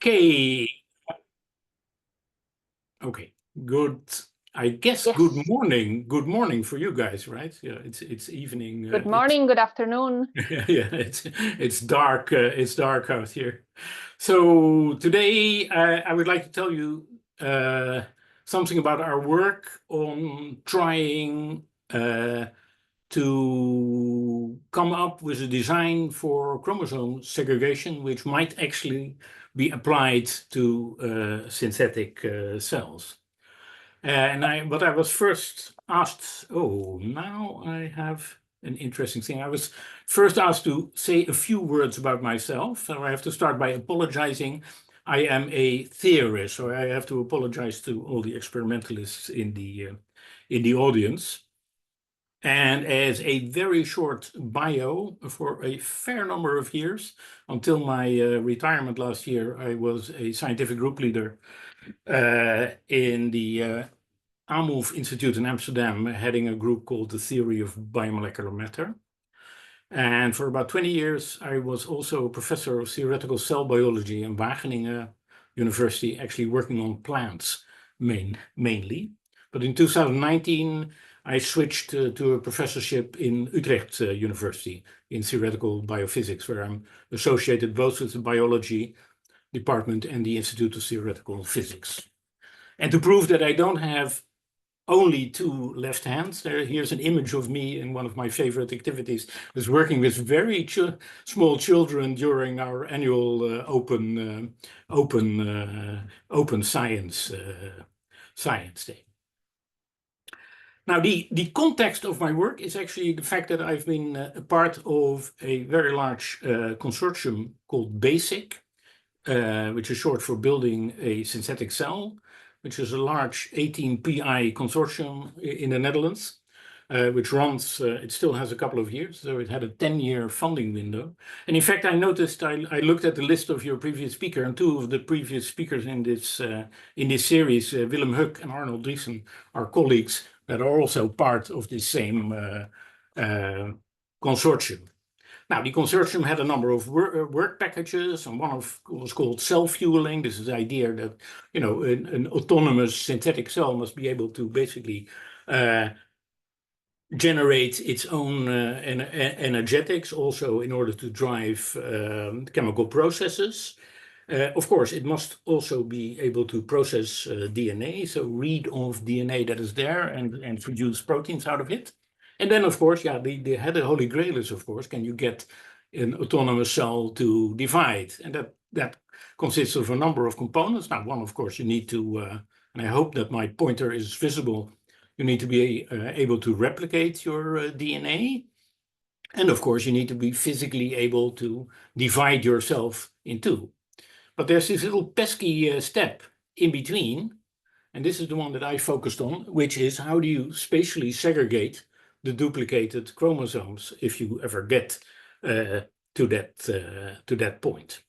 Okay. Okay. Good. I guess Yes. good morning. Good morning for you guys, right? Yeah, it's evening. Good morning, good afternoon. Yeah, it's dark. It's dark out here. So today I would like to tell you something about our work on trying to come up with a design for chromosome segregation, which might actually be applied to synthetic cells. But I was first asked, now I have an interesting thing. I was first asked to say a few words about myself. So I have to start by apologizing. I am a theorist, so I have to apologize to all the experimentalists in the audience. And as a very short bio, for a fair number of years, until my retirement last year, I was a scientific group leader in the AMOLF Institute in Amsterdam, heading a group called the Theory of Biomolecular Matter. And for about 20 years, I was also a professor of theoretical cell biology in Wageningen University, actually working on plants mainly. But in 2019, I switched to a professorship in Utrecht University in theoretical biophysics, where I'm associated both with the biology department and the Institute of Theoretical Physics. And to prove that I don't have only two left hands, here's an image of me in one of my favorite activities, was working with very small children during our annual open science day. Now, the context of my work is actually the fact that I've been a part of a very large consortium called BASIC, which is short for Building a Synthetic Cell, which is a large 18 PI consortium in the Netherlands, which runs, it still has a couple of years, so it had a 10-year funding window. And in fact, I noticed, I looked at the list of your previous speaker, and two of the previous speakers in this series, Willem Huck and Arnold Driessen, are colleagues that are also part of this same consortium. Now, the consortium had a number of work packages, and one was called self-fueling. This is the idea that, an autonomous synthetic cell must be able to basically generate its own energetics, also in order to drive chemical processes. Of course, it must also be able to process DNA, so read off DNA that is there and produce proteins out of it. And then, of course, the holy grail is, of course, can you get an autonomous cell to divide? And that consists of a number of components. Now, one, of course, you need to, and I hope that my pointer is visible, you need to be able to replicate your DNA. And of course, you need to be physically able to divide yourself in two. But there's this little pesky step in between, and this is the one that I focused on, which is how do you spatially segregate the duplicated chromosomes if you ever get to that point.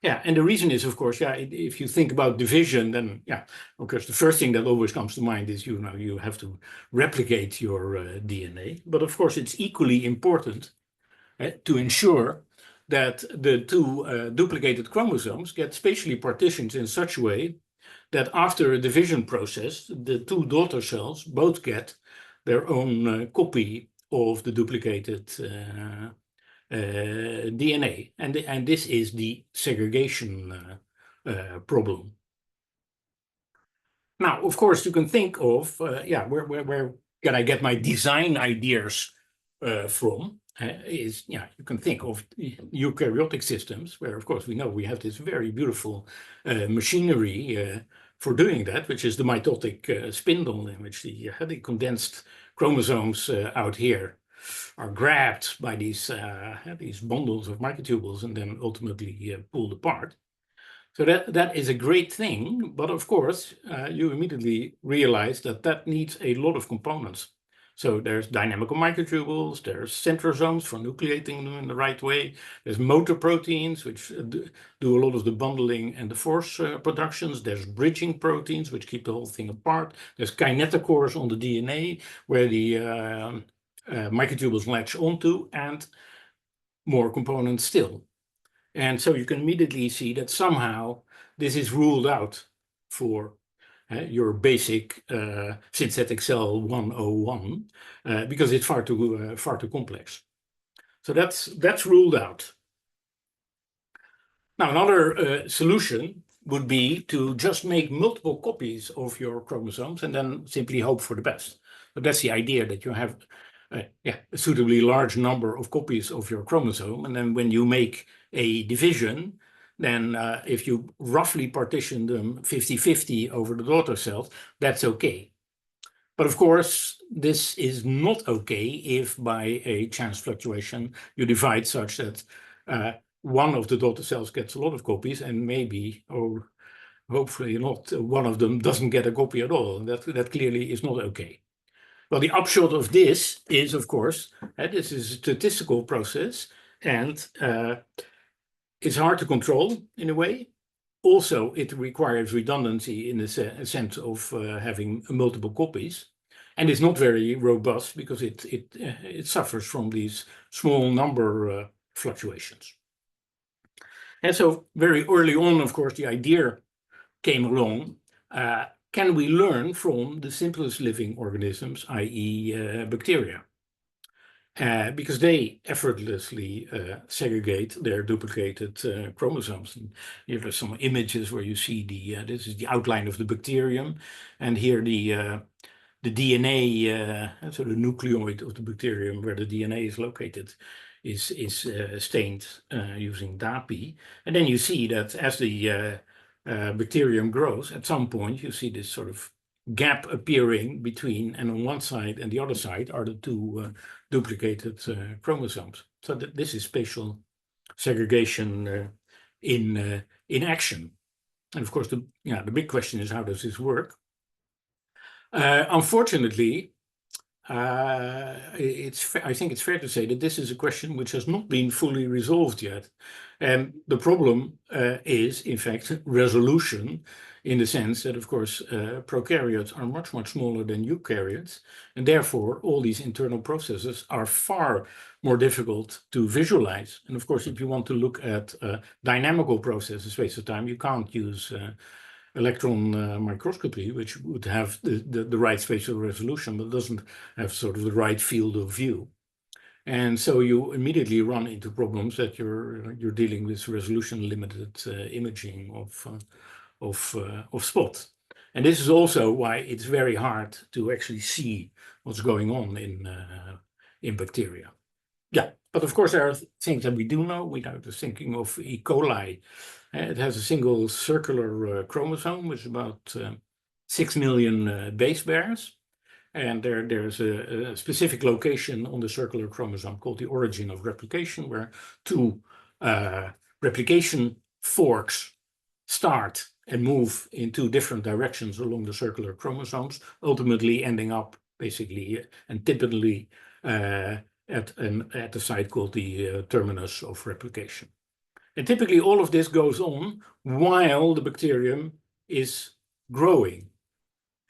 Yeah, and the reason is, of course, if you think about division, then of course, the first thing that always comes to mind is you have to replicate your DNA. But of course, it's equally important to ensure that the two duplicated chromosomes get spatially partitioned in such a way that after a division process, the two daughter cells both get their own copy of the duplicated DNA. And this is the segregation problem. Now, of course, you can think of, where can I get my design ideas from? You can think of eukaryotic systems, where, of course, we know we have this very beautiful machinery for doing that, which is the mitotic spindle, in which the condensed chromosomes out here are grabbed by these bundles of microtubules and then ultimately pulled apart. So that is a great thing, but of course, you immediately realize that needs a lot of components. So there's dynamical microtubules, there's centrosomes for nucleating them in the right way, there's motor proteins, which do a lot of the bundling and the force productions, there's bridging proteins, which keep the whole thing apart, there's kinetochores on the DNA, where the microtubules latch onto, and more components still. And so you can immediately see that somehow this is ruled out for your basic synthetic cell 101 because it's far too complex. So that's ruled out. Now, another solution would be to just make multiple copies of your chromosomes and then simply hope for the best. But that's the idea, that you have a suitably large number of copies of your chromosome. And then when you make a division, then if you roughly partition them 50-50 over the daughter cells, that's okay. But of course, this is not okay if by a chance fluctuation you divide such that one of the daughter cells gets a lot of copies and maybe, or hopefully not, one of them doesn't get a copy at all. That clearly is not okay. Well, the upshot of this is, of course, this is a statistical process, and it's hard to control in a way. Also, it requires redundancy in the sense of having multiple copies. And it's not very robust because it suffers from these small number fluctuations. And so very early on, of course, the idea came along, can we learn from the simplest living organisms, i.e. Bacteria? Because they effortlessly segregate their duplicated chromosomes. And here are some images where you see this is the outline of the bacterium, and here the DNA, so the nucleoid of the bacterium where the DNA is located, is stained using DAPI. And then you see that as the bacterium grows, at some point you see this sort of gap appearing between, and on one side and the other side are the two duplicated chromosomes. So this is spatial segregation in action. And of course, the big question is, how does this work? Unfortunately, I think it's fair to say that this is a question which has not been fully resolved yet. And the problem is, in fact, resolution, in the sense that, of course, prokaryotes are much, much smaller than eukaryotes. And therefore, all these internal processes are far more difficult to visualize. And of course, if you want to look at dynamical processes, space of time, you can't use electron microscopy, which would have the right spatial resolution, but doesn't have sort of the right field of view. And so you immediately run into problems that you're dealing with resolution limited imaging of spot. And this is also why it's very hard to actually see what's going on in bacteria. Yeah, but of course there are things that we do know. We know the thinking of E. coli. It has a single circular chromosome with about 6 million base pairs. And there's a specific location on the circular chromosome called the origin of replication, where two replication forks start and move in two different directions along the circular chromosomes, ultimately ending up basically and typically at a site called the terminus of replication. And typically all of this goes on while the bacterium is growing.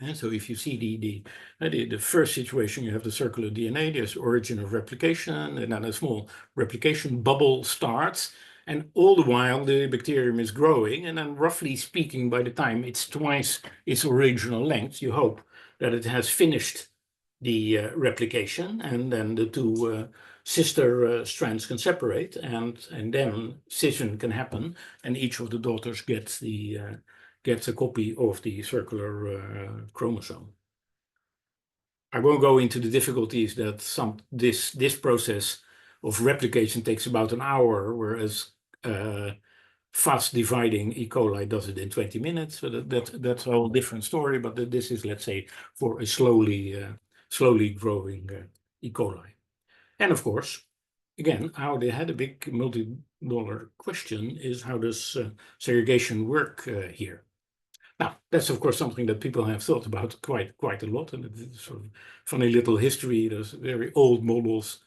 And so if you see the first situation, you have the circular DNA, there's origin of replication, and then a small replication bubble starts. And all the while the bacterium is growing, and then roughly speaking, by the time it's twice its original length, you hope that it has finished the replication, and then the two sister strands can separate, and then scission can happen, and each of the daughters gets a copy of the circular chromosome. I won't go into the difficulties that this process of replication takes about an hour, whereas fast dividing E. coli does it in 20 minutes. So that's a whole different story, but this is, let's say, for a slowly growing E. coli. And of course, again, how they had a big multi-dollar question is, how does segregation work here? Now, that's of course something that people have thought about quite a lot, and it's sort of funny little history. There's very old models.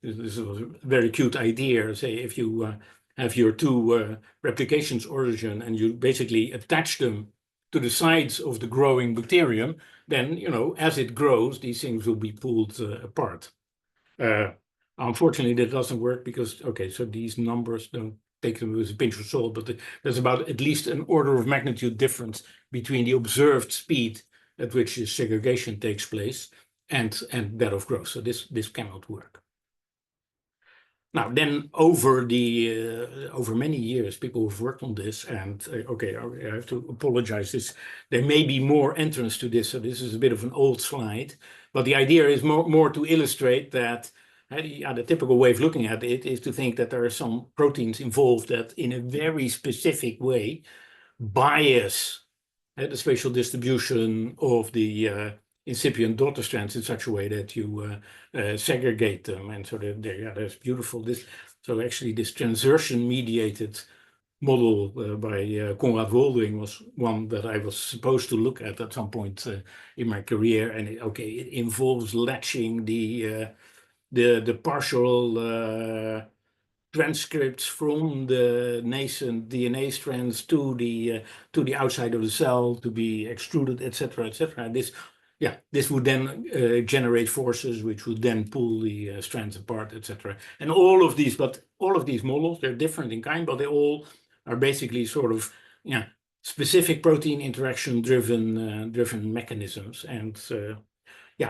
This was a very cute idea. Say, if you have your two replications origin and you basically attach them to the sides of the growing bacterium, then, as it grows, these things will be pulled apart. Unfortunately, that doesn't work because, okay, so these numbers don't take them with a pinch of salt, but there's about at least an order of magnitude difference between the observed speed at which this segregation takes place and that of growth. So this cannot work. Now, then over many years, people have worked on this, and okay, I have to apologize. There may be more entrance to this, so this is a bit of an old slide, but the idea is more to illustrate that the typical way of looking at it is to think that there are some proteins involved that, in a very specific way, bias the spatial distribution of the incipient daughter strands in such a way that you segregate them, and so that's beautiful. So actually, this transertion-mediated model by Konrad Woldering was one that I was supposed to look at some point in my career, and it involves latching the partial transcripts from the nascent DNA strands to the outside of the cell to be extruded, etc., etc. This would then generate forces which would then pull the strands apart, etc. And all of these models, they're different in kind, but they all are basically sort of specific protein interaction driven mechanisms. And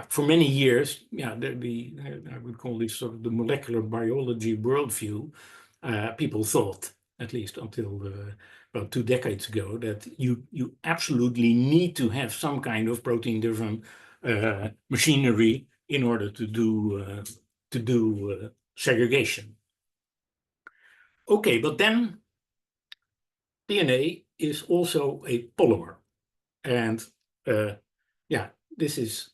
for many years, I would call this sort of the molecular biology worldview. People thought, at least until about 2 decades ago, that you absolutely need to have some kind of protein-driven machinery in order to do segregation. Okay, but then DNA is also a polymer, and this is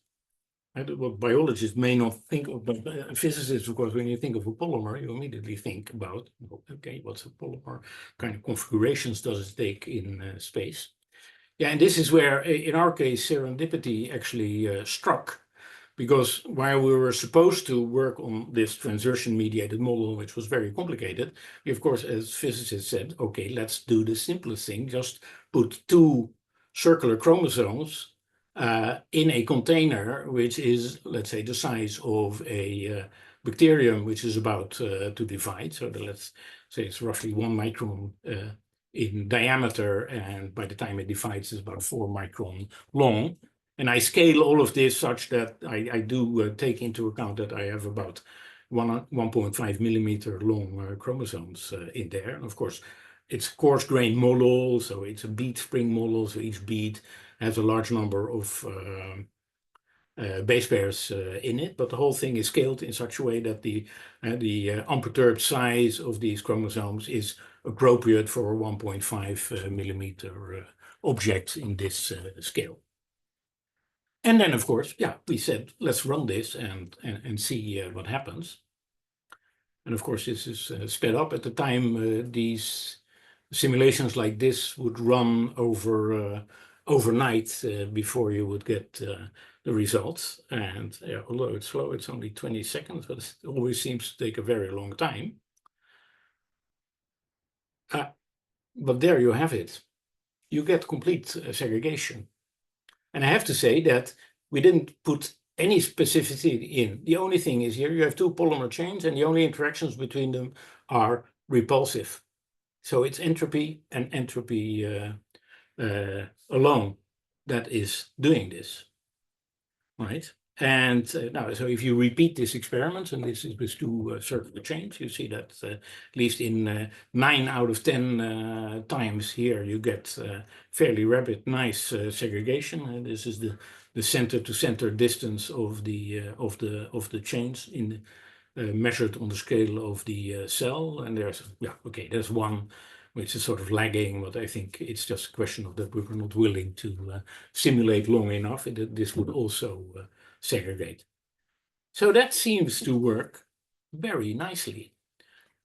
what biologists may not think of, but physicists, of course, when you think of a polymer, you immediately think about, okay, what's a polymer? What kind of configurations does it take in space? And this is where, in our case, serendipity actually struck, because while we were supposed to work on this transertion-mediated model, which was very complicated, we, of course, as physicists said, okay, let's do the simplest thing, just put 2 circular chromosomes in a container which is, let's say, the size of a bacterium which is about to divide. So let's say it's roughly 1 micron in diameter, and by the time it divides, it's about 4 micron long. And I scale all of this such that I do take into account that I have about 1.5 millimeter long chromosomes in there. And of course, it's coarse grain model, so it's a bead spring model, so each bead has a large number of base pairs in it, but the whole thing is scaled in such a way that the unperturbed size of these chromosomes is appropriate for 1.5 millimeter objects in this scale. And then, of course, we said, let's run this and see what happens. And of course, this is sped up. At the time, these simulations like this would run overnight before you would get the results. And although it's slow, it's only 20 seconds, but it always seems to take a very long time. But there you have it. You get complete segregation. And I have to say that we didn't put any specificity in. The only thing is here you have 2 polymer chains, and the only interactions between them are repulsive. So it's entropy and entropy alone that is doing this, right? And now, so if you repeat this experiment, and this is with 2 circular chains, you see that at least in 9 out of 10 times here, you get fairly rapid, nice segregation. And this is the center-to-center distance of the chains in measured on the scale of the cell. And there's one which is sort of lagging, but I think it's just a question of that we were not willing to simulate long enough. This would also segregate. So that seems to work very nicely.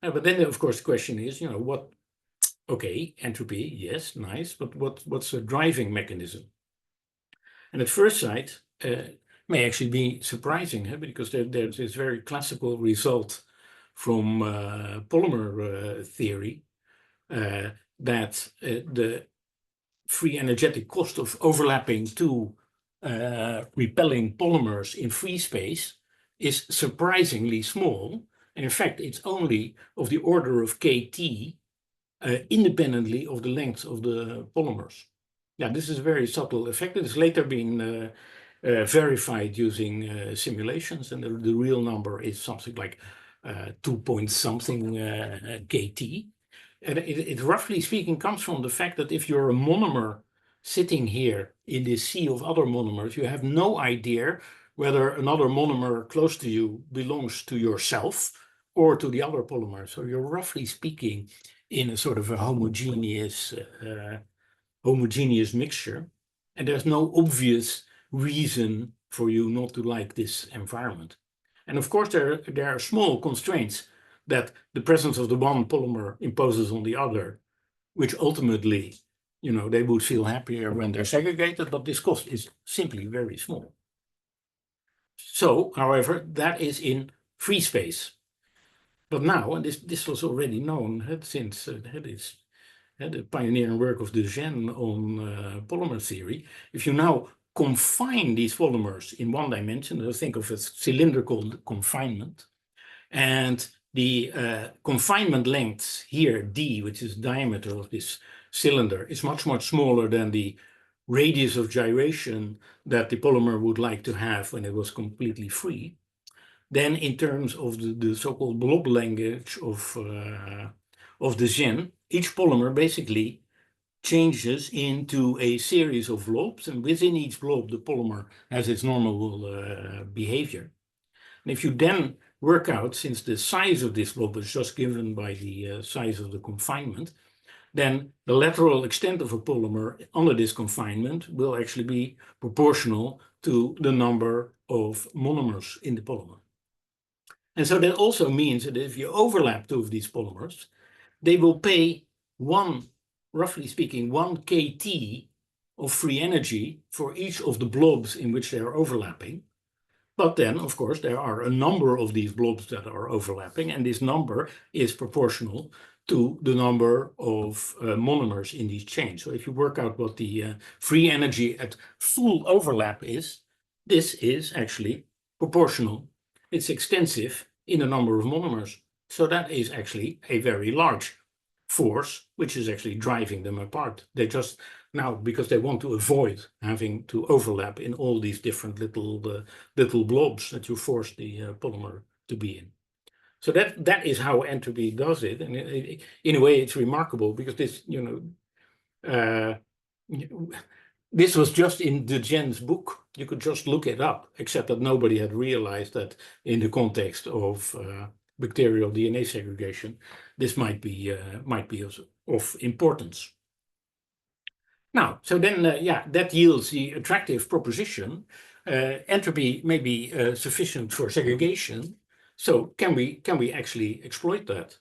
But then, of course, the question is, entropy, yes, nice, but what's a driving mechanism? And at first sight, may actually be surprising, because there's this very classical result from polymer theory that the free energetic cost of overlapping 2 repelling polymers in free space is surprisingly small. And in fact, it's only of the order of kT independently of the length of the polymers. Yeah, this is a very subtle effect. It has later been verified using simulations, and the real number is something like 2 point something kT. And it roughly speaking comes from the fact that if you're a monomer sitting here in this sea of other monomers, you have no idea whether another monomer close to you belongs to yourself or to the other polymer. So you're roughly speaking in a sort of a homogeneous mixture, and there's no obvious reason for you not to like this environment. And of course, there are small constraints that the presence of the one polymer imposes on the other, which ultimately, they would feel happier when they're segregated, but this cost is simply very small. So, however, that is in free space. But now, and this was already known since the pioneering work of de Gennes on polymer theory, if you now confine these polymers in one dimension, think of a cylindrical confinement, and the confinement length here, d, which is the diameter of this cylinder, is much, much smaller than the radius of gyration that the polymer would like to have when it was completely free. Then in terms of the so-called blob language of de Gennes, each polymer basically changes into a series of blobs, and within each blob, the polymer has its normal behavior. And if you then work out, since the size of this blob is just given by the size of the confinement, then the lateral extent of a polymer under this confinement will actually be proportional to the number of monomers in the polymer. And so that also means that if you overlap two of these polymers, they will pay roughly speaking, 1 kT of free energy for each of the blobs in which they are overlapping. But then, of course, there are a number of these blobs that are overlapping, and this number is proportional to the number of monomers in these chains. So if you work out what the free energy at full overlap is, this is actually proportional. It's extensive in the number of monomers. So that is actually a very large force, which is actually driving them apart. They just now, because they want to avoid having to overlap in all these different little blobs that you force the polymer to be in. So that is how entropy does it, and in a way, it's remarkable because this, this was just in de Gennes' book. You could just look it up, except that nobody had realized that in the context of bacterial DNA segregation, this might be of importance. Now, so then, that yields the attractive proposition. Entropy may be sufficient for segregation. So can we actually exploit that?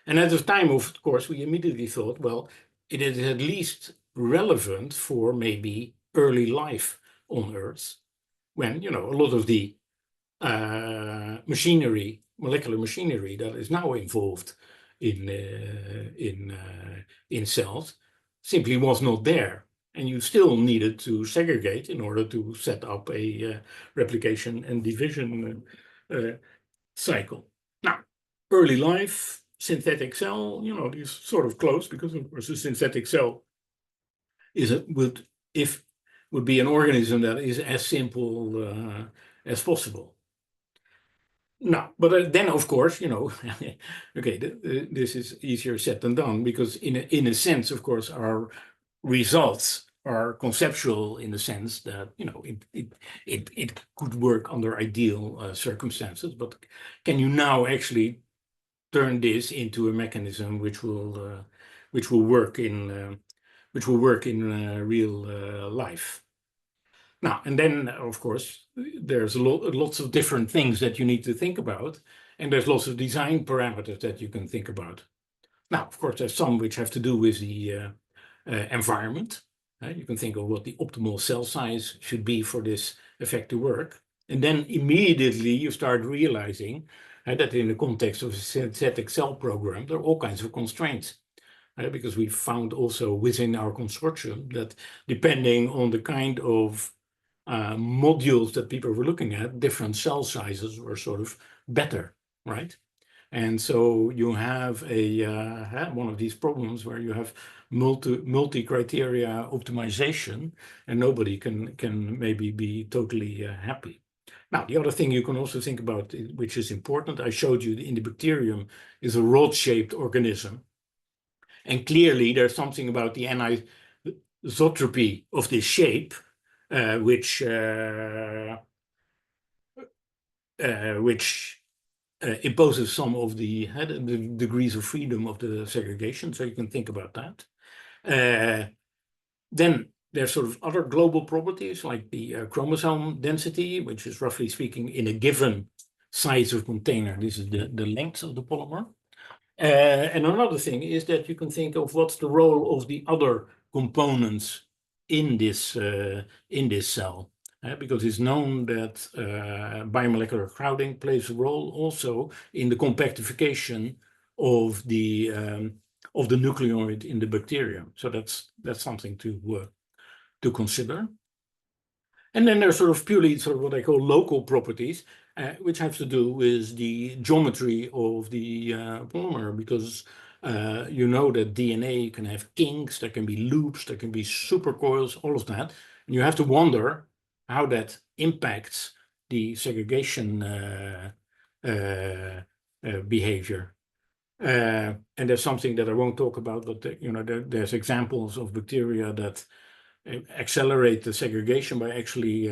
And at the time, of course, we immediately thought, well, it is at least relevant for maybe early life on Earth, when a lot of the molecular machinery that is now involved in cells simply was not there, and you still needed to segregate in order to set up a replication and division cycle. Now, early life, synthetic cell, these sort of close, because of course a synthetic cell would be an organism that is as simple as possible. No, but then of course, okay, this is easier said than done, because in a sense, of course, our results are conceptual in the sense that it could work under ideal circumstances. But can you now actually turn this into a mechanism which will work in real life? Now, and then, of course, there's lots of different things that you need to think about, and there's lots of design parameters that you can think about. Now, of course, there's some which have to do with the environment. You can think of what the optimal cell size should be for this effect to work. And then immediately you start realizing that in the context of a synthetic cell program, there are all kinds of constraints. Because we found also within our consortium that depending on the kind of modules that people were looking at, different cell sizes were sort of better, right? And so you have one of these problems where you have multi-criteria optimization, and nobody can maybe be totally happy. Now, the other thing you can also think about, which is important, I showed you in the bacterium is a rod-shaped organism. And clearly there's something about the anisotropy of this shape, which imposes some of the degrees of freedom of the segregation. So you can think about that. Then there's sort of other global properties like the chromosome density, which is roughly speaking in a given size of container. This is the length of the polymer. And another thing is that you can think of what's the role of the other components in this cell. Because it's known that biomolecular crowding plays a role also in the compactification of the nucleoid in the bacterium. So that's something to consider. And then there's sort of purely sort of what I call local properties, which have to do with the geometry of the polymer, because you know that DNA can have kinks, there can be loops, there can be supercoils, all of that. And you have to wonder how that impacts the segregation behavior. And there's something that I won't talk about, but there's examples of bacteria that accelerate the segregation by actually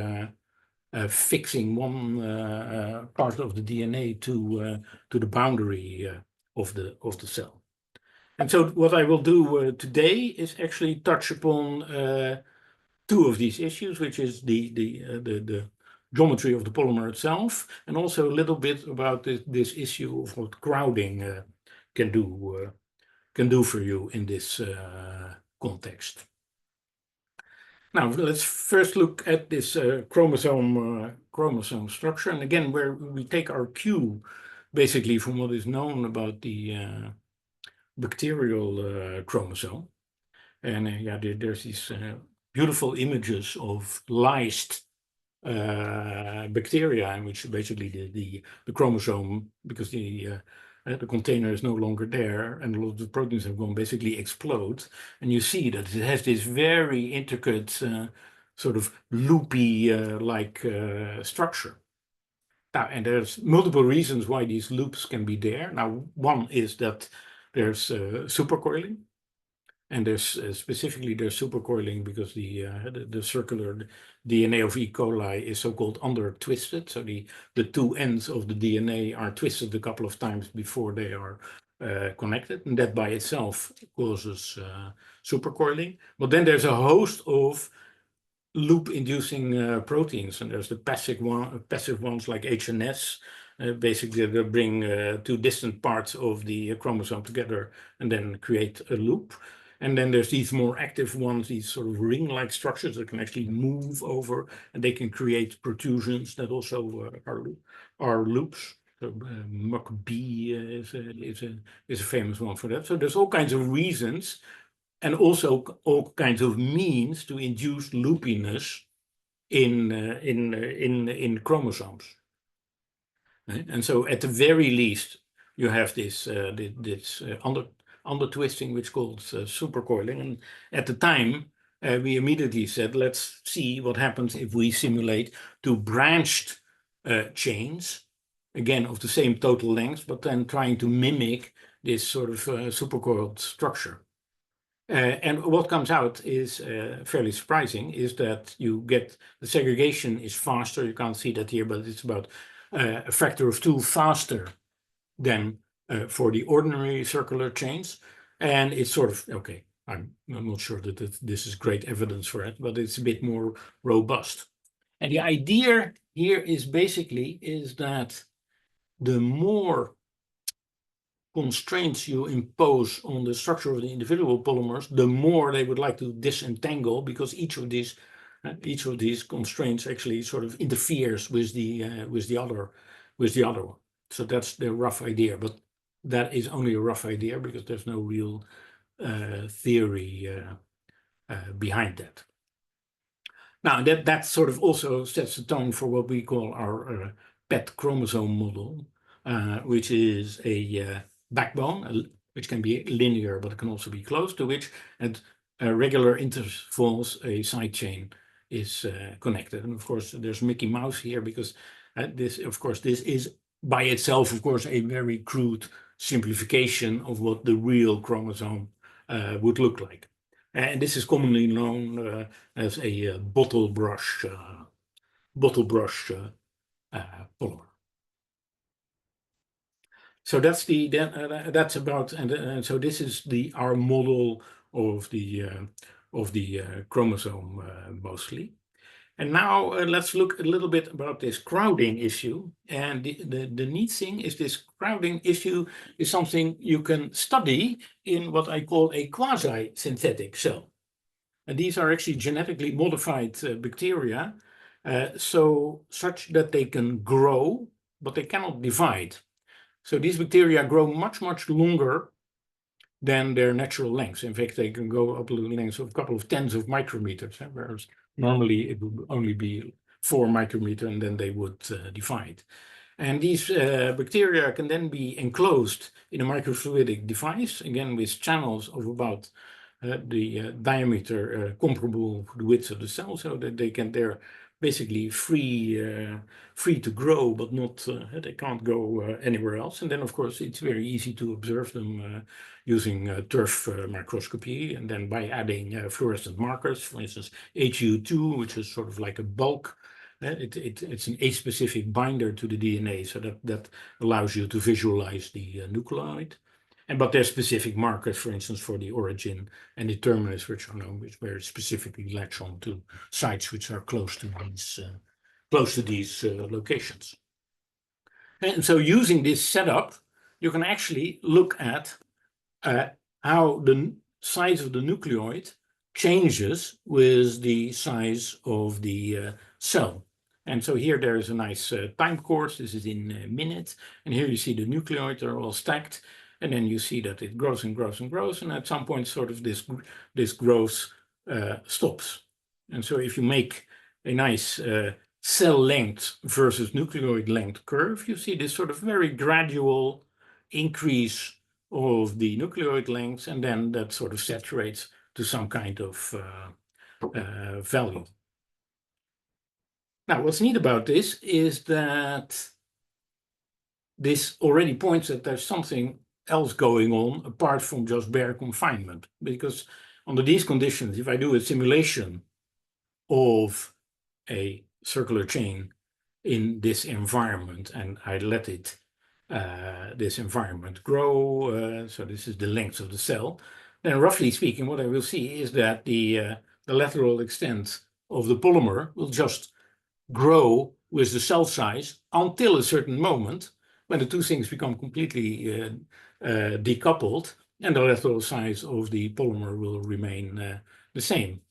fixing one part of the DNA to the boundary of the cell. And so what I will do today is actually touch upon two of these issues, which is the geometry of the polymer itself, and also a little bit about this issue of what crowding can do for you in this context. Now, let's first look at this chromosome structure. And again, where we take our cue basically from what is known about the bacterial chromosome. And there's these beautiful images of lysed bacteria, in which basically the chromosome, because the container is no longer there and a lot of the proteins have gone, basically explode. And you see that it has this very intricate sort of loopy like structure. Now, and there's multiple reasons why these loops can be there. Now, one is that there's supercoiling. And there's specifically there's supercoiling because the circular DNA of E. coli is so-called under-twisted. So the two ends of the DNA are twisted a couple of times before they are connected. And that by itself causes supercoiling. But then there's a host of loop-inducing proteins. And there's the passive ones like HNS. Basically, they bring two distant parts of the chromosome together and then create a loop. And then there's these more active ones, these sort of ring-like structures that can actually move over, and they can create protrusions that also are loops. So MUC-B is a famous one for that. So there's all kinds of reasons, and also all kinds of means to induce loopiness in chromosomes. And so, at the very least, you have this under-twisting, which is called supercoiling. And at the time, we immediately said, let's see what happens if we simulate two branched chains, again, of the same total length, but then trying to mimic this sort of supercoiled structure. And what comes out is fairly surprising, is that you get the segregation is faster. You can't see that here, but it's about a factor of 2 faster than for the ordinary circular chains. And it's sort of, okay, I'm not sure that this is great evidence for it, but it's a bit more robust. And the idea here is basically is that the more constraints you impose on the structure of the individual polymers, the more they would like to disentangle, because each of these constraints actually sort of interferes with the other one. So that's the rough idea, but that is only a rough idea because there's no real theory behind that. Now that sort of also sets the tone for what we call our PET chromosome model. which is a backbone, which can be linear, but it can also be closed, to which at regular intervals a side chain is connected. And of course, there's Mickey Mouse here because this is by itself, of course, a very crude simplification of what the real chromosome would look like. And this is commonly known as a bottle brush polymer. So that's about, and so this is our model of the chromosome mostly. And now let's look a little bit about this crowding issue. And the neat thing is this crowding issue is something you can study in what I call a quasi-synthetic cell. And these are actually genetically modified bacteria, such that they can grow, but they cannot divide. So these bacteria grow much, much longer than their natural lengths. In fact, they can go up to the length of a couple of tens of micrometers, whereas normally it would only be 4 micrometers and then they would divide. And these bacteria can then be enclosed in a microfluidic device, again with channels of about the diameter comparable to the width of the cell, so that they're basically free to grow, but not they can't go anywhere else. And then, of course, it's very easy to observe them using turf microscopy, and then by adding fluorescent markers, for instance, HU2, which is sort of like a bulk. It's an aspecific binder to the DNA, so that allows you to visualize the nucleoid. But there's specific markers, for instance, for the origin and the terminus, which are known, which very specifically latch on to sites which are close to these locations. And so using this setup, you can actually look at how the size of the nucleoid changes with the size of the cell. And so here there is a nice time course. This is in minutes. And here you see the nucleoids are all stacked. And then you see that it grows and grows and grows. And at some point, sort of this growth stops. And so if you make a nice cell length versus nucleoid length curve, you see this sort of very gradual increase of the nucleoid length, and then that sort of saturates to some kind of value. Now, what's neat about this is that this already points that there's something else going on apart from just bare confinement. Because under these conditions, if I do a simulation of a circular chain in this environment and I let this environment grow, so this is the length of the cell, then roughly speaking, what I will see is that the lateral extent of the polymer will just grow with the cell size until a certain moment when the two things become completely decoupled, and the lateral size of the polymer will remain the same.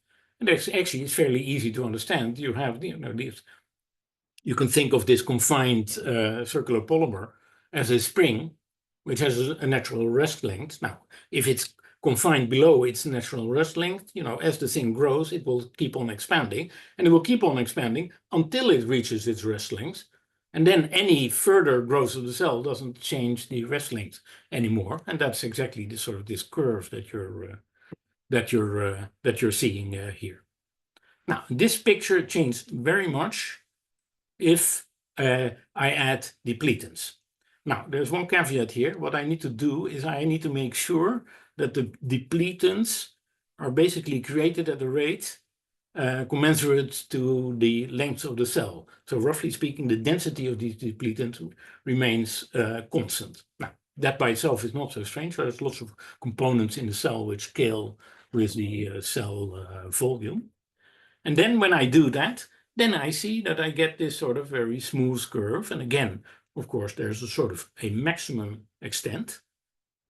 And actually, it's fairly easy to understand. You have, you can think of this confined circular polymer as a spring, which has a natural rest length. Now, if it's confined below its natural rest length, as the thing grows, it will keep on expanding, and it will keep on expanding until it reaches its rest length. And then any further growth of the cell doesn't change the rest length anymore. And that's exactly the sort of this curve that you're seeing here. Now, this picture changed very much if I add depletants. Now, there's one caveat here. What I need to do is I need to make sure that the depletants are basically created at a rate commensurate to the length of the cell. So roughly speaking, the density of these depletants remains constant. Now, that by itself is not so strange. There's lots of components in the cell which scale with the cell volume. And then when I do that, then I see that I get this sort of very smooth curve. And again, of course, there's a sort of a maximum extent,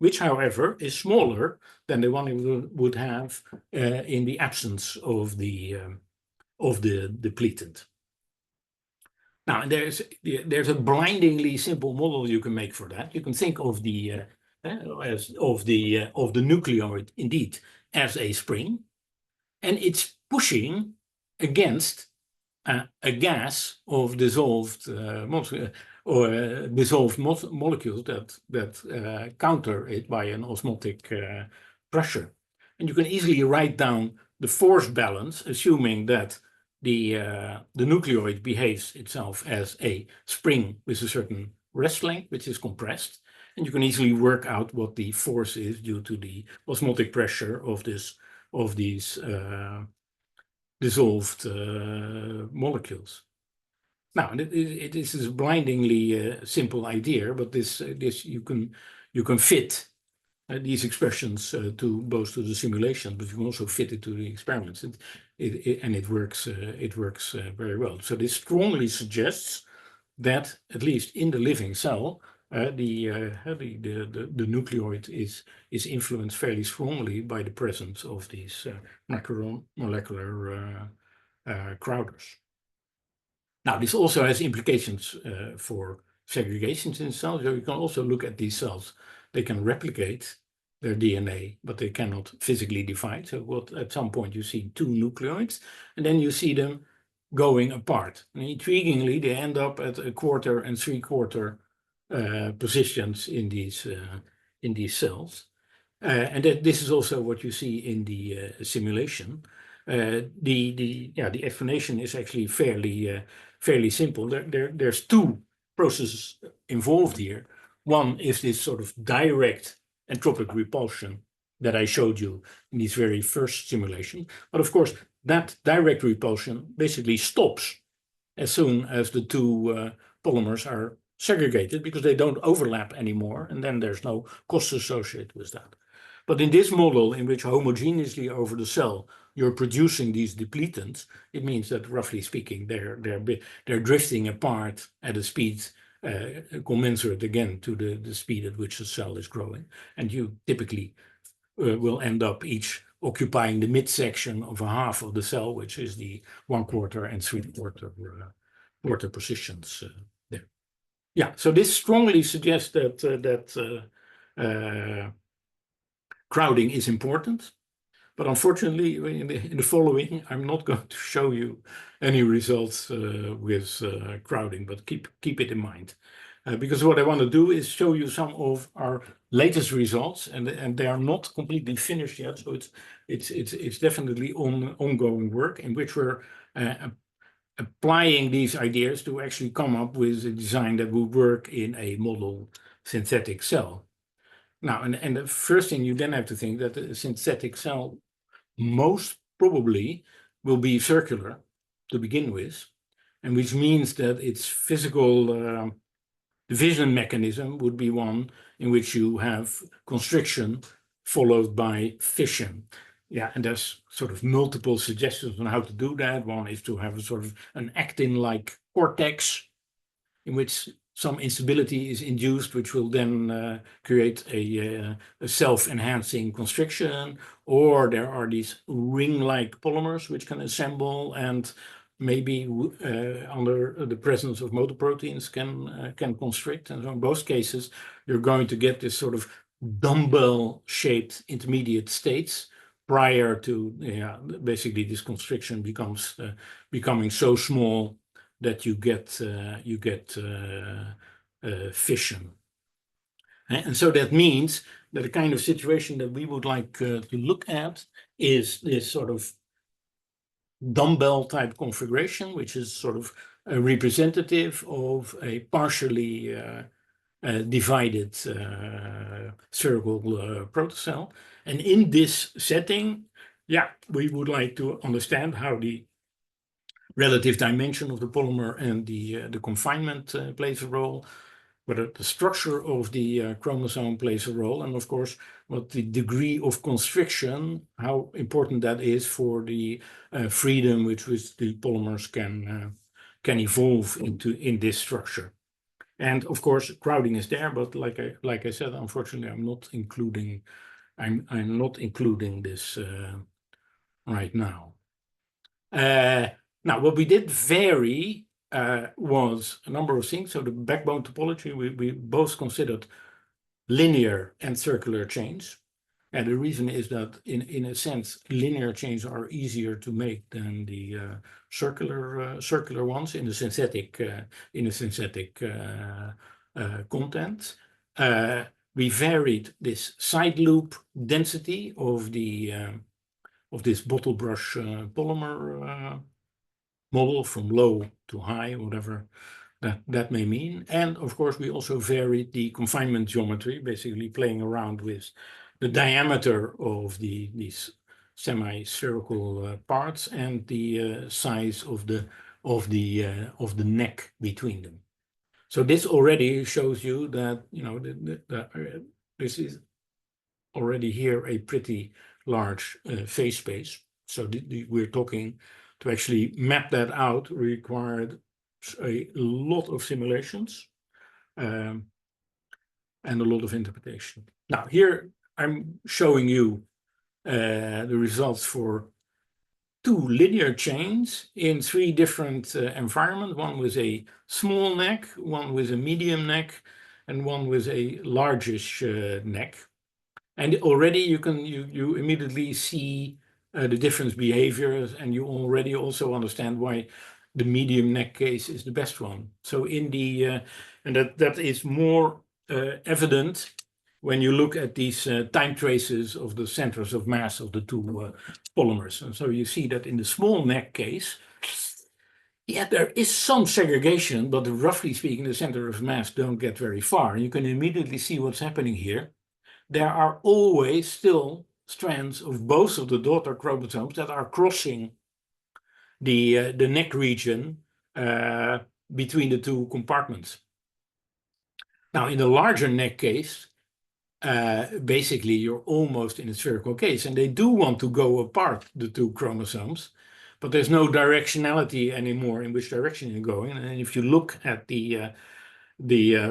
which, however, is smaller than the one you would have in the absence of the depletant. Now, there's a blindingly simple model you can make for that. You can think of the nucleoid indeed as a spring, and it's pushing against a gas of dissolved or dissolved molecules that counter it by an osmotic pressure. And you can easily write down the force balance, assuming that the nucleoid behaves itself as a spring with a certain rest length, which is compressed. And you can easily work out what the force is due to the osmotic pressure of these dissolved molecules. Now, it is a blindingly simple idea, but this you can fit these expressions to both to the simulation, but you can also fit it to the experiments, and it works very well. So this strongly suggests that at least in the living cell, the nucleoid is influenced fairly strongly by the presence of these macromolecular crowders. Now, this also has implications for segregations in cells. So you can also look at these cells. They can replicate their DNA, but they cannot physically divide. So at some point you see two nucleoids, and then you see them going apart. And intriguingly, they end up at a quarter and three-quarter positions in these cells. And this is also what you see in the simulation. The explanation is actually fairly simple. There's two processes involved here. One is this sort of direct entropic repulsion that I showed you in these very first simulation. But of course, that direct repulsion basically stops as soon as the two polymers are segregated, because they don't overlap anymore, and then there's no cost associated with that. But in this model, in which homogeneously over the cell you're producing these depletants, it means that, roughly speaking, they're drifting apart at a speed commensurate again to the speed at which the cell is growing, and you typically will end up each occupying the midsection of a half of the cell, which is the 1/4 and 3/4 positions there. Yeah, so this strongly suggests that crowding is important, but unfortunately, in the following, I'm not going to show you any results with crowding, but keep it in mind. Because what I want to do is show you some of our latest results, and they are not completely finished yet. So it's definitely ongoing work in which we're applying these ideas to actually come up with a design that will work in a model synthetic cell. Now, and the first thing you then have to think that the synthetic cell most probably will be circular to begin with, and which means that its physical division mechanism would be one in which you have constriction followed by fission. Yeah, and there's sort of multiple suggestions on how to do that. One is to have a sort of an actin-like cortex in which some instability is induced, which will then create a self-enhancing constriction. Or there are these ring-like polymers which can assemble and maybe under the presence of motor proteins can constrict. And so in both cases, you're going to get this sort of dumbbell-shaped intermediate states prior to basically this constriction becoming so small that you get fission. And so that means that the kind of situation that we would like to look at is this sort of dumbbell type configuration, which is sort of a representative of a partially divided spherical protocell. And in this setting, we would like to understand how the relative dimension of the polymer and the confinement plays a role, whether the structure of the chromosome plays a role, and of course, what the degree of constriction, how important that is for the freedom with which the polymers can evolve in this structure. And of course, crowding is there, but like I said, unfortunately, I'm not including this right now. Now, what we did vary was a number of things. So the backbone topology, we both considered linear and circular chains. And the reason is that in a sense, linear chains are easier to make than the circular ones in the synthetic content. We varied this side loop density of this bottle brush polymer model from low to high, whatever that may mean. And of course, we also varied the confinement geometry, basically playing around with the diameter of these semi-spherical parts and the size of the neck between them. So this already shows you that this is already here a pretty large phase space. So we're talking to actually map that out required a lot of simulations and a lot of interpretation. Now here I'm showing you the results for 2 linear chains in 3 different environments. One with a small neck, one with a medium neck, and one with a largish neck. And already you immediately see the different behaviors, and you already also understand why the medium neck case is the best one. So and that is more evident when you look at these time traces of the centers of mass of the 2 polymers. And so you see that in the small neck case, yeah, there is some segregation, but roughly speaking, the center of mass don't get very far. And you can immediately see what's happening here. There are always still strands of both of the daughter chromosomes that are crossing the neck region between the 2 compartments. Now, in the larger neck case, basically you're almost in a spherical case, and they do want to go apart, the 2 chromosomes, but there's no directionality anymore in which direction you're going. And if you look at the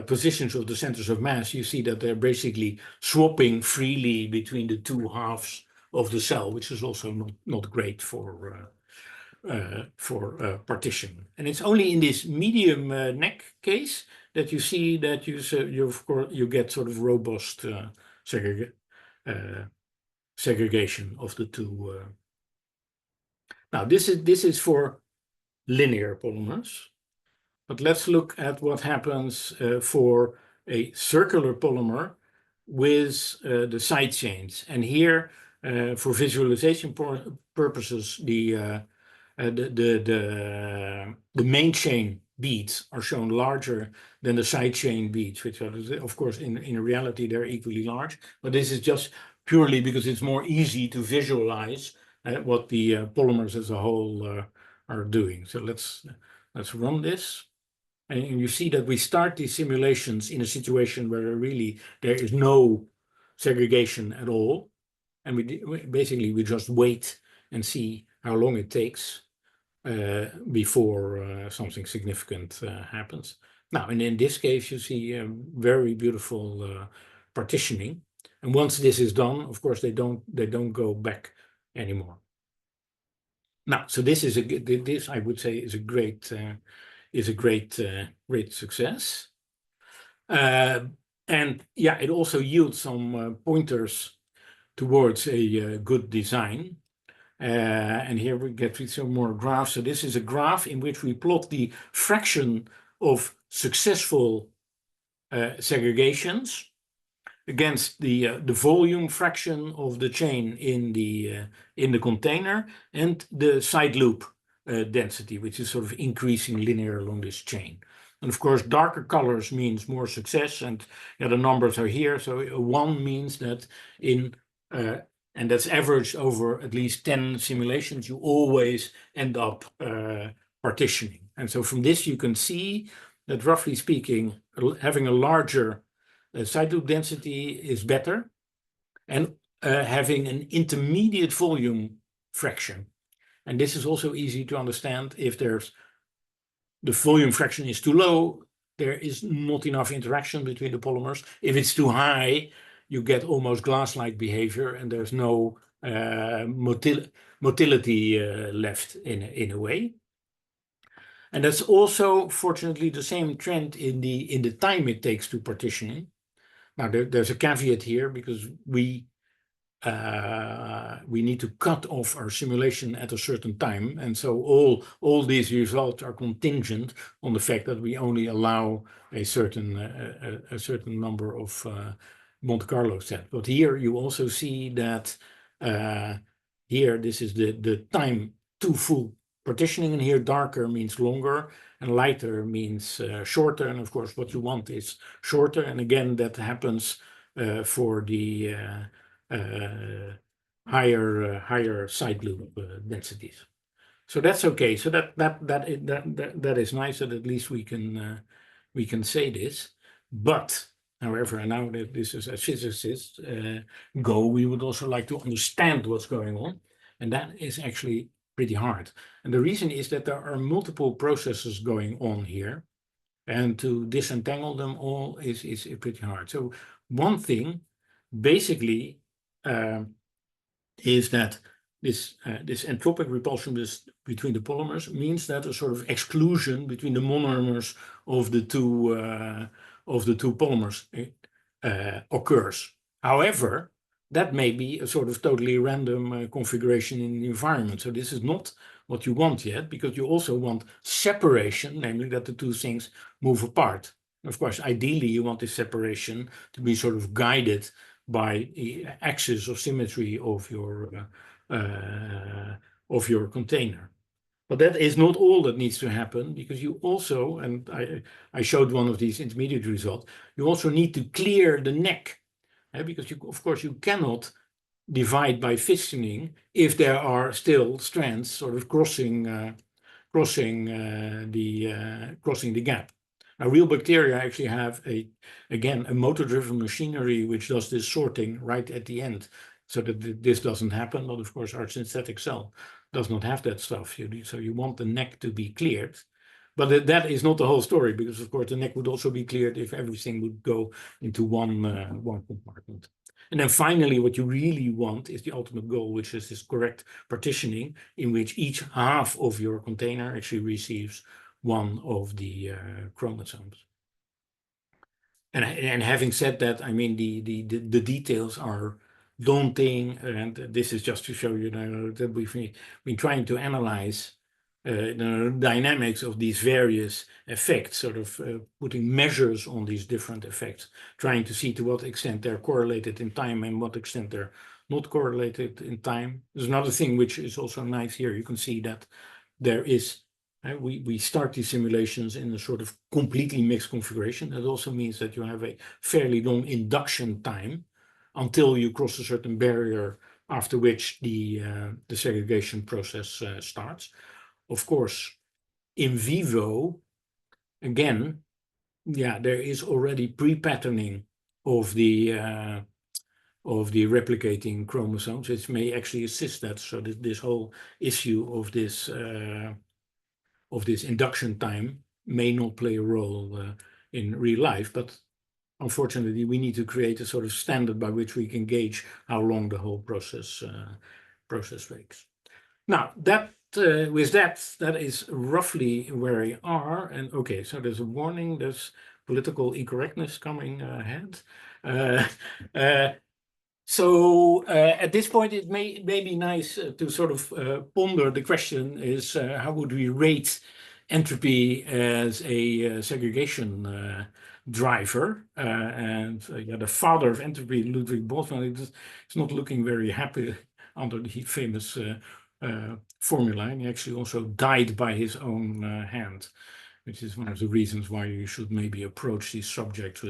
positions of the centers of mass, you see that they're basically swapping freely between the 2 halves of the cell, which is also not great for partition. And it's only in this medium neck case that you see that you get sort of robust segregation of the 2. Now this is for linear polymers. But let's look at what happens for a circular polymer with the side chains. And here, for visualization purposes, the main chain beads are shown larger than the side chain beads, which are, of course, in reality, they're equally large. But this is just purely because it's more easy to visualize what the polymers as a whole are doing. So let's run this. And you see that we start these simulations in a situation where there is no segregation at all. And we just wait and see how long it takes before something significant happens. Now, and in this case, you see very beautiful partitioning. And once this is done, of course, they don't go back anymore. Now, so this I would say is a great great success. And yeah, it also yields some pointers towards a good design. And here we get some more graphs. So this is a graph in which we plot the fraction of successful segregations against the volume fraction of the chain in the container and the side loop density, which is sort of increasing linear along this chain. And of course, darker colors means more success, and the numbers are here. So 1 means that and that's averaged over at least 10 simulations, you always end up partitioning. And so from this, you can see that roughly speaking, having a larger side loop density is better, and having an intermediate volume fraction. And this is also easy to understand. If the volume fraction is too low, there is not enough interaction between the polymers. If it's too high, you get almost glass-like behavior, and there's no motility left in a way. And that's also, fortunately, the same trend in the time it takes to partitioning. Now, there's a caveat here, because we we need to cut off our simulation at a certain time. And so all these results are contingent on the fact that we only allow a certain number of Monte Carlo sets. But here you also see that here this is the time to full partitioning, and here darker means longer and lighter means shorter. And of course, what you want is shorter. And again, that happens for the higher side loop densities. So that's okay. So that is nice that at least we can say this. But however, and now that this is as physicists go, we would also like to understand what's going on, and that is actually pretty hard. And the reason is that there are multiple processes going on here, and to disentangle them all is pretty hard. So one thing, basically, is that this entropic repulsion between the polymers means that a sort of exclusion between the monomers of the two polymers occurs. However, that may be a sort of totally random configuration in the environment. So this is not what you want yet, because you also want separation, namely that the two things move apart. Of course, ideally, you want this separation to be sort of guided by the axis of symmetry of your container. But that is not all that needs to happen, because you also, and I showed one of these intermediate results, you also need to clear the neck, because of course you cannot divide by fissioning if there are still strands sort of crossing the gap. Now, real bacteria actually have again a motor-driven machinery which does this sorting right at the end, so that this doesn't happen. But of course, our synthetic cell does not have that stuff. So you want the neck to be cleared, but that is not the whole story, because of course the neck would also be cleared if everything would go into one compartment. And then finally, what you really want is the ultimate goal, which is this correct partitioning, in which each half of your container actually receives one of the chromosomes. And having said that, I mean, the details are daunting, and this is just to show you that we've been trying to analyze the dynamics of these various effects, sort of putting measures on these different effects, trying to see to what extent they're correlated in time and what extent they're not correlated in time. There's another thing which is also nice here. You can see that there is, we start these simulations in a sort of completely mixed configuration. That also means that you have a fairly long induction time until you cross a certain barrier, after which the segregation process starts. Of course, in vivo, again, yeah, there is already pre-patterning of the replicating chromosomes, which may actually assist that. So this whole issue of this induction time may not play a role in real life, but unfortunately, we need to create a sort of standard by which we can gauge how long the whole process takes. Now, with that is roughly where we are. And okay, so there's a warning, there's political incorrectness coming ahead. So at this point, it may be nice to sort of ponder the question is, how would we rate entropy as a segregation driver? And yeah, the father of entropy, Ludwig Boltzmann, is not looking very happy under the famous formula, and he actually also died by his own hand, which is one of the reasons why you should maybe approach these subjects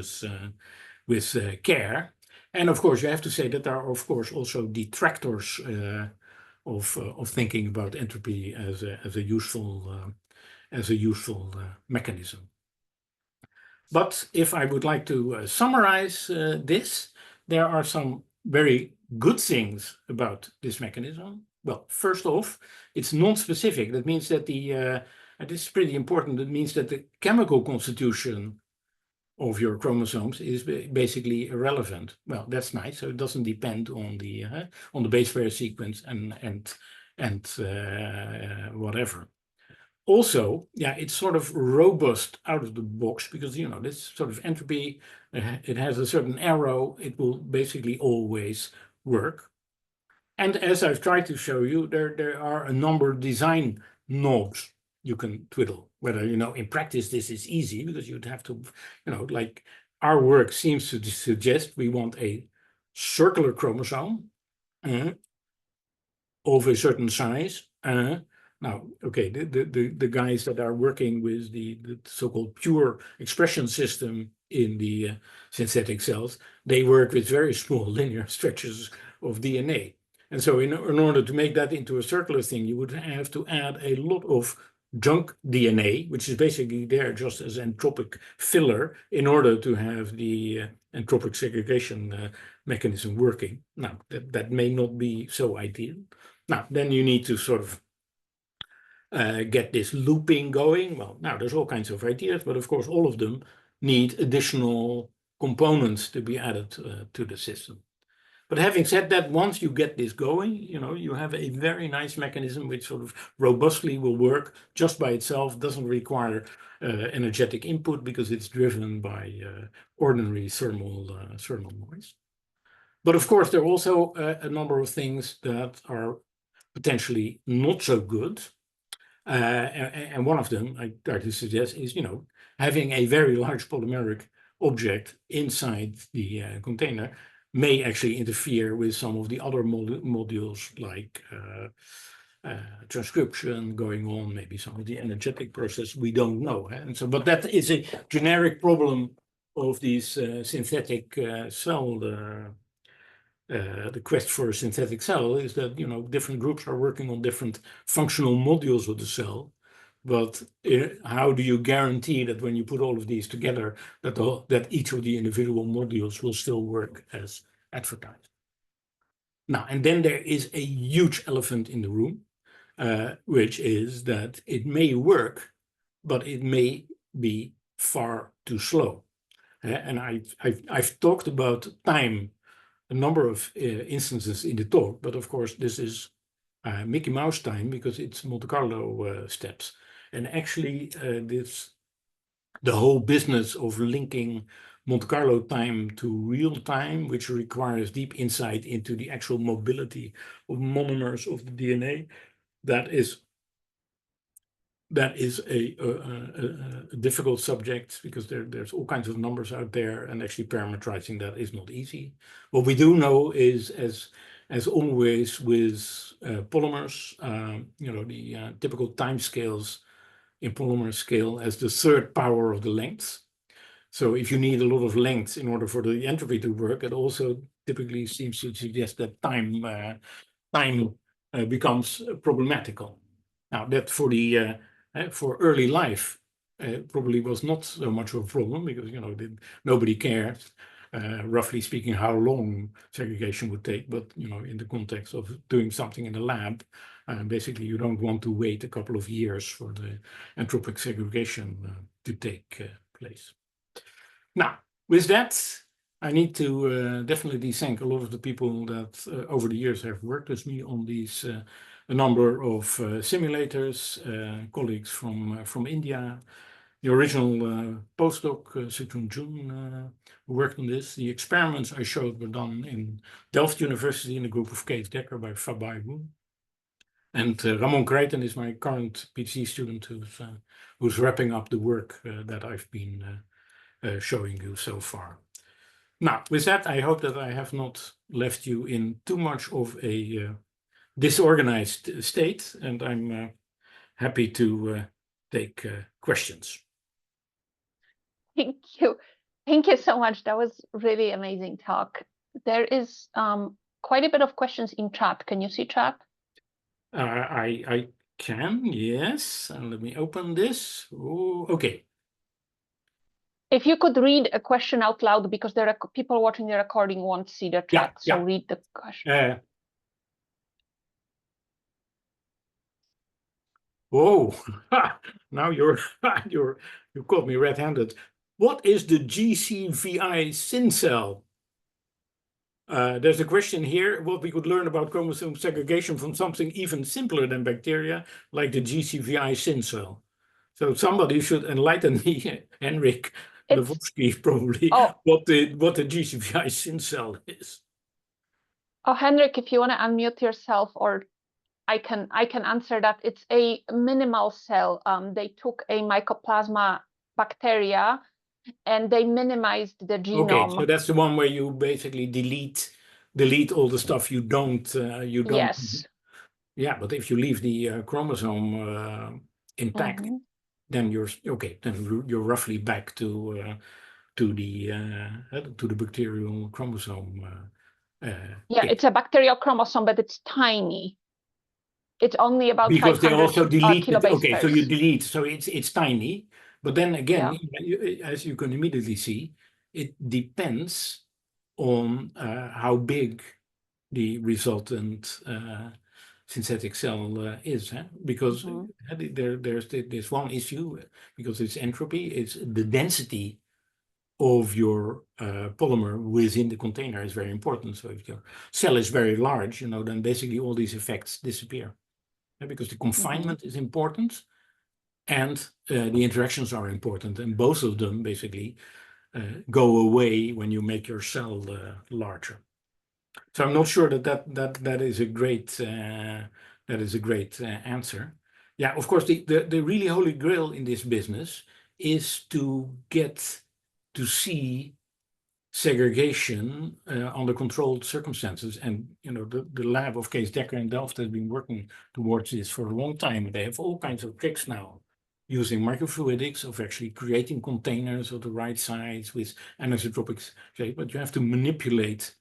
with care. And of course, you have to say that there are, of course, also detractors of thinking about entropy as a useful mechanism. But if I would like to summarize this, there are some very good things about this mechanism. Well, first off, it's non-specific. That means that this is pretty important. It means that the chemical constitution of your chromosomes is basically irrelevant. Well, that's nice. So it doesn't depend on the base pair sequence and whatever. Also, yeah, it's sort of robust out of the box, because this sort of entropy, it has a certain arrow. It will basically always work. And as I've tried to show you, there are a number of design knobs you can twiddle. Whether, in practice this is easy because you'd have to, like our work seems to suggest we want a circular chromosome of a certain size. Now, okay, the guys that are working with the so-called pure expression system in the synthetic cells, they work with very small linear stretches of DNA. And so in order to make that into a circular thing, you would have to add a lot of junk DNA, which is basically there just as entropic filler in order to have the entropic segregation mechanism working. Now, that may not be so ideal. Now, then you need to sort of get this looping going. Well, now there's all kinds of ideas, but of course, all of them need additional components to be added to the system. But having said that, once you get this going, you have a very nice mechanism which sort of robustly will work just by itself, doesn't require energetic input because it's driven by ordinary thermal noise. But of course, there are also a number of things that are potentially not so good. And one of them I try to suggest is, having a very large polymeric object inside the container may actually interfere with some of the other modules like transcription going on, maybe some of the energetic process, we don't know. And so, but that is a generic problem of these synthetic cell the quest for a synthetic cell is that different groups are working on different functional modules of the cell, but how do you guarantee that when you put all of these together that each of the individual modules will still work as advertised? Now, and then there is a huge elephant in the room, which is that it may work, but it may be far too slow. And I've talked about time a number of instances in the talk, but of course this is Mickey Mouse time because it's Monte Carlo steps. And actually the whole business of linking Monte Carlo time to real time, which requires deep insight into the actual mobility of monomers of the DNA, that is a difficult subject because there's all kinds of numbers out there, and actually parameterizing that is not easy. What we do know is, as always with polymers, the typical time scales in polymer scale as the third power of the length. So if you need a lot of length in order for the entropy to work, it also typically seems to suggest that time becomes problematical. Now that for early life probably was not so much of a problem because nobody cared, roughly speaking, how long segregation would take. But in the context of doing something in the lab, basically you don't want to wait a couple of years for the entropic segregation to take place. Now, with that, I need to definitely thank a lot of the people that over the years have worked with me on these a number of simulators, colleagues from India, the original postdoc, Sutun Jun, who worked on this. The experiments I showed were done in Delft University in a group of Kees Dekker by Fabai Wu. And Ramon Creighton is my current PhD student who's wrapping up the work that I've been showing you so far. Now, with that, I hope that I have not left you in too much of a disorganized state, and I'm happy to take questions. Thank you. Thank you so much. That was really amazing talk. There is quite a bit of questions in chat. Can you see chat? I can, yes. And let me open this. Oh, okay. If you could read a question out loud, because there are people watching the recording won't see the chat. Yeah, so read the question. Whoa! Now you caught me red-handed. What is the GCVI syn cell? There's a question here, what we could learn about chromosome segregation from something even simpler than bacteria, like the GCVI syn cell. So somebody should enlighten me, Henrik Lewowski, probably, what the GCVI syn cell is. Oh, Henrik, if you want to unmute yourself, or I can answer that. It's a minimal cell. They took a Mycoplasma bacteria and they minimized the genome. Okay, so that's the one where you basically delete all the stuff you don't. Yes. Yeah, but if you leave the chromosome intact, then you're okay. Then you're roughly back to the bacterial chromosome. Yeah, it's a bacterial chromosome, but it's tiny. It's only about because they 500 also delete it. kilobase Okay, so pairs. you delete, so it's tiny. But then again, Yeah. as you can immediately see, it depends on how big the resultant synthetic cell is, because there's this one issue, because it's entropy, it's the density of your polymer within the container is very important. So if your cell is very large, then basically all these effects disappear, because the confinement is important and the interactions are important, and both of them basically go away when you make your cell larger. So I'm not sure that is a great answer. Yeah, of course, the really holy grail in this business is to get to see segregation under controlled circumstances. And the lab of Kees Dekker in Delft has been working towards this for a long time. They have all kinds of tricks now using microfluidics of actually creating containers of the right size with anisotropic shape, but you have to manipulate,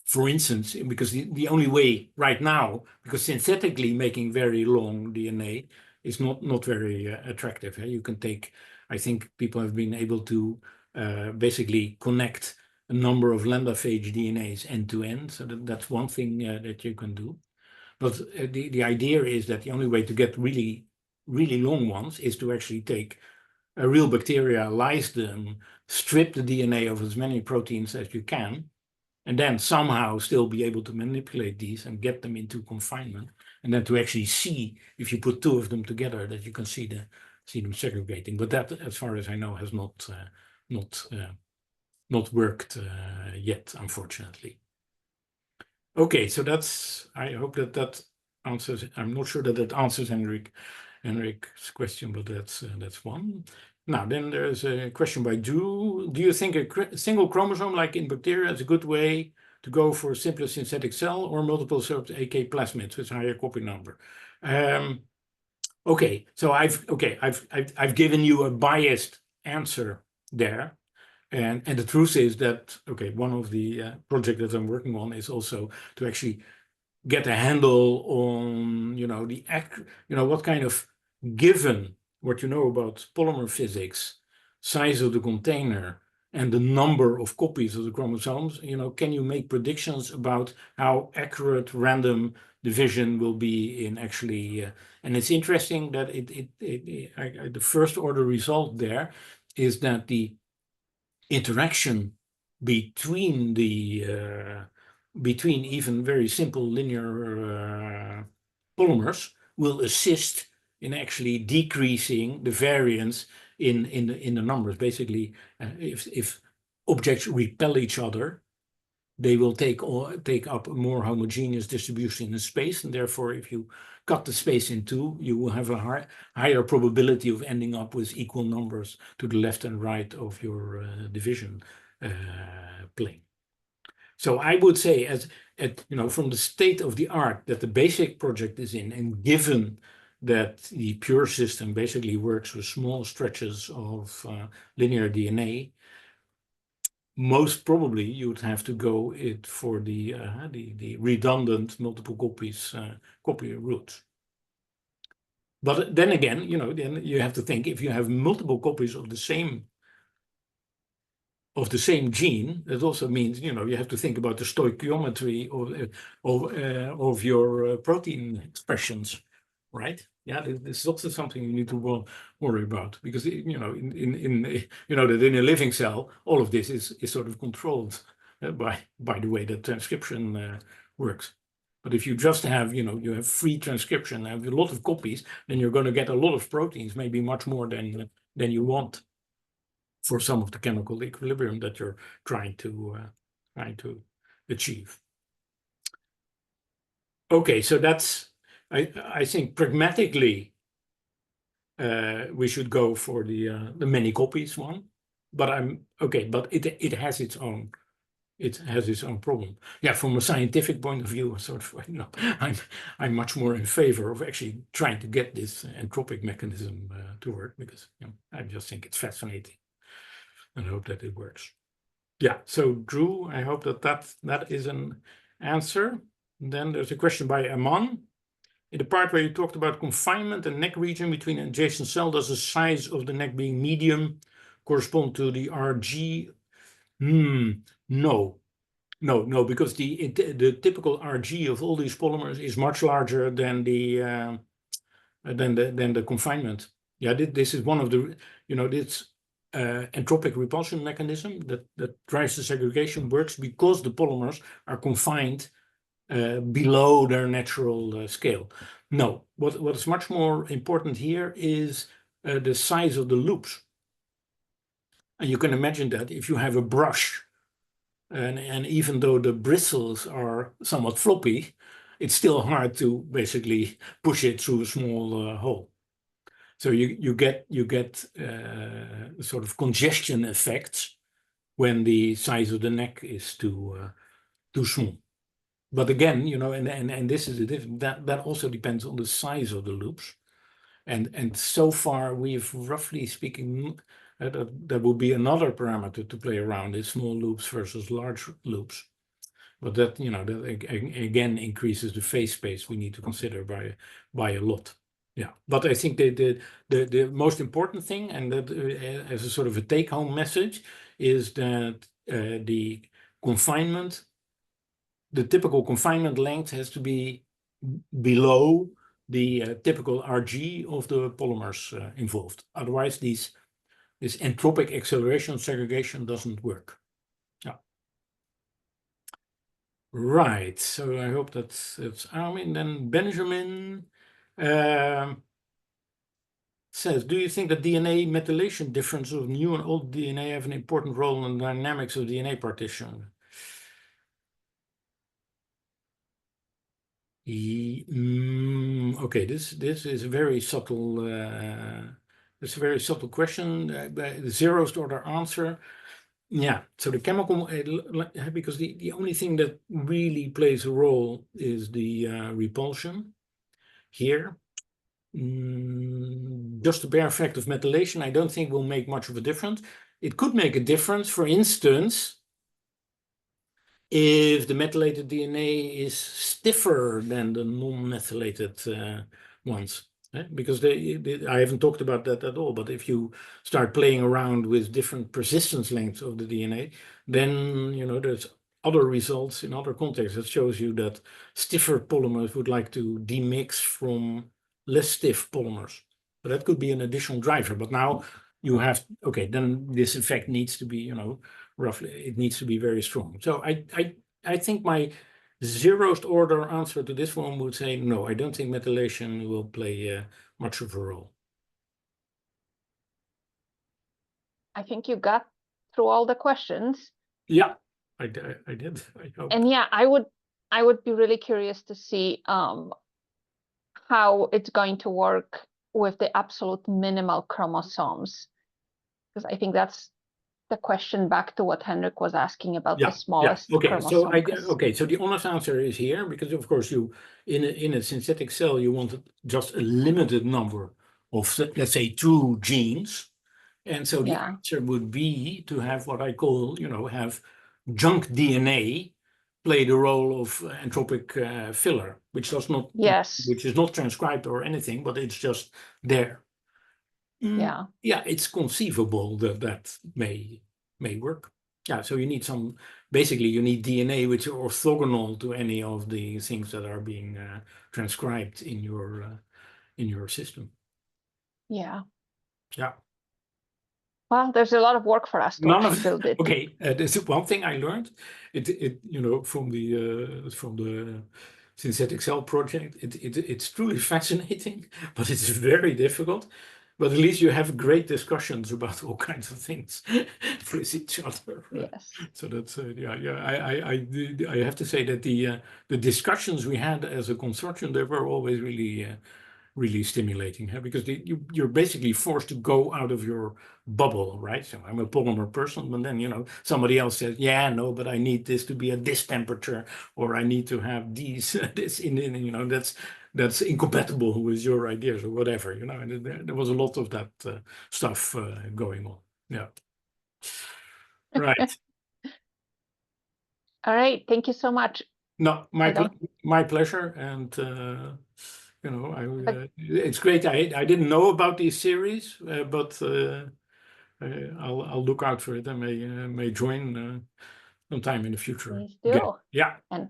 for instance, because the only way right now, because synthetically making very long DNA is not very attractive. You can take, I think people have been able to basically connect a number of lambda phage DNAs end to end. So that's one thing that you can do. But the idea is that the only way to get really, really long ones is to actually take a real bacteria, lyse them, strip the DNA of as many proteins as you can, and then somehow still be able to manipulate these and get them into confinement, and then to actually see, if you put two of them together, that you can see them segregating. But that, as far as I know, has not worked yet, unfortunately. Okay, so I hope that answers. I'm not sure that answers Henrik's question, but that's one. Now, then there's a question by Drew. Do you think a single chromosome, like in bacteria, is a good way to go for a simpler synthetic cell, or multiple sort AK plasmids with higher copy number? Okay, so I've given you a biased answer there. And the truth is that, okay, one of the projects that I'm working on is also to actually get a handle on, what kind of, given what you know about polymer physics, size of the container, and the number of copies of the chromosomes, can you make predictions about how accurate random division will be in actually, and it's interesting that the first order result there is that the interaction between between even very simple linear polymers will assist in actually decreasing the variance in the numbers. Basically, if objects repel each other, they will take up a more homogeneous distribution in space, and therefore, if you cut the space in two, you will have a higher probability of ending up with equal numbers to the left and right of your division plane. So I would say, from the state of the art that the basic project is in, and given that the pure system basically works with small stretches of linear DNA, most probably you would have to go for the redundant multiple copies copy route. But then again, then you have to think, if you have multiple copies of the same gene, that also means you have to think about the stoichiometry of your protein expressions, right? Yeah, this is also something you need to worry about, because that in a living cell, all of this is sort of controlled by the way that transcription works. But if you just have you have free transcription, have a lot of copies, then you're going to get a lot of proteins, maybe much more than you want, for some of the chemical equilibrium that you're trying to achieve. Okay, so that's, I think pragmatically, we should go for the many copies one, but but it has its own problem. Yeah, from a scientific point of view, sort of, I'm much more in favor of actually trying to get this entropic mechanism to work, because I just think it's fascinating and hope that it works. Yeah, so Drew, I hope that is an answer. And then there's a question by Aman. In the part where you talked about confinement and neck region between an adjacent cell, does the size of the neck being medium correspond to the RG? No, because the typical RG of all these polymers is much larger than the confinement. Yeah, this is one of the, this entropic repulsion mechanism that drives the segregation works because the polymers are confined below their natural scale. No, what is much more important here is the size of the loops. And you can imagine that if you have a brush, and even though the bristles are somewhat floppy, it's still hard to basically push it through a small hole. So you get sort of congestion effects when the size of the neck is too small. But again, and this is that also depends on the size of the loops. And so far we've, roughly speaking, that will be another parameter to play around, is small loops versus large loops. But that, that again increases the phase space we need to consider by a lot. Yeah, but I think the most important thing, and that as a sort of a take-home message, is that the typical confinement length has to be below the typical RG of the polymers involved. Otherwise, this entropic acceleration segregation doesn't work. Yeah. Right. So I hope that's Armin. Then Benjamin says, do you think that DNA methylation differences of new and old DNA have an important role in the dynamics of DNA partition? Okay, this is a very subtle. It's a very subtle question. The zeroth order answer. Yeah. So the chemical, because the only thing that really plays a role is the repulsion here. Just the bare fact of methylation, I don't think will make much of a difference. It could make a difference, for instance, if the methylated DNA is stiffer than the non-methylated ones. Because I haven't talked about that at all, but if you start playing around with different persistence lengths of the DNA, then there's other results in other contexts that shows you that stiffer polymers would like to demix from less stiff polymers. So that could be an additional driver. But now you have, okay, then this effect needs to be, roughly, it needs to be very strong. So I think my zeroth order answer to this one would say no. I don't think methylation will play much of a role. I think you got through all the questions. Yeah, I did. I hope. And yeah, I would be really curious to see how it's going to work with the absolute minimal chromosomes, because I think that's the question back to what Henrik was asking about the smallest chromosome. So the honest answer is here, because of course you in a synthetic cell you want just a limited number of, let's say, 2 genes, and so the answer would be to have what I call have junk DNA play the role of entropic filler, which does not which is not transcribed or anything, but it's just there. Yeah, it's conceivable that may work. Yeah, so you need basically you need DNA which are orthogonal to any of the things that are being transcribed in your system. Yeah. Well, there's a lot of work for us to actually build it. Okay, there's one thing I learned. From the synthetic cell project. It's truly fascinating, but it's very difficult. But at least you have great discussions about all kinds of things with each other. Yes. So that's I have to say that the discussions we had as a consortium, they were always really stimulating, because you're basically forced to go out of your bubble, right? So I'm a polymer person, but then somebody else says, yeah, no, but I need this to be at this temperature, or I need to have these this in that's incompatible with your ideas or whatever, and there was a lot of that stuff going on. Yeah. Right. All right. Thank you so much. No, my pleasure, and it's great. I didn't know about these series, but I'll look out for it. I may join sometime in the future. Please Again. do. Yeah. And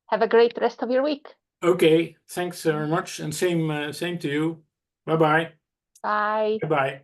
have a great rest of your week. Okay. Thanks very much, and same to you. Bye bye. Bye. Bye bye.